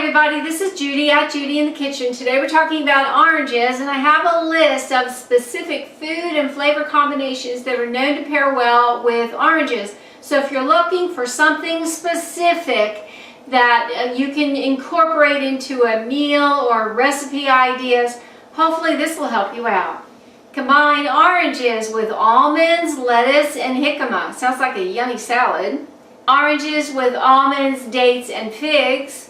everybody, this is Judy at Judi in the Kitchen. Today we're talking about oranges, and I have a list of specific food and flavor combinations that are known to pair well with oranges. So if you're looking for something specific that you can incorporate into a meal or recipe ideas, hopefully this will help you out. Combine oranges with almonds, lettuce, and jicama. Sounds like a yummy salad. Oranges with almonds, dates, and figs.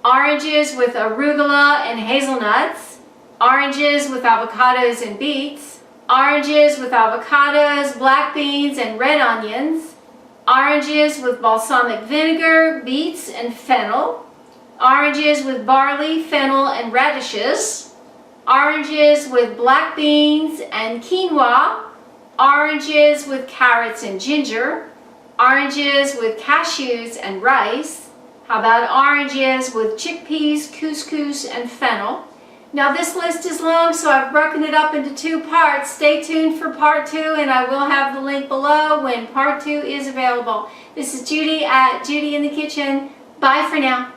Oranges with arugula and hazelnuts. Oranges with avocados and beets. Oranges with avocados, black beans, and red onions. Oranges with balsamic vinegar, beets, and fennel. Oranges with barley, fennel, and radishes. Oranges with black beans and quinoa. Oranges with carrots and ginger. Oranges with cashews and rice. How about oranges with chickpeas, couscous, and fennel? Now this list is long, so I've broken it up into two parts. Stay tuned for part 2, and I will have the link below when part 2 is available. This is Judy at Judi in the Kitchen. Bye for now.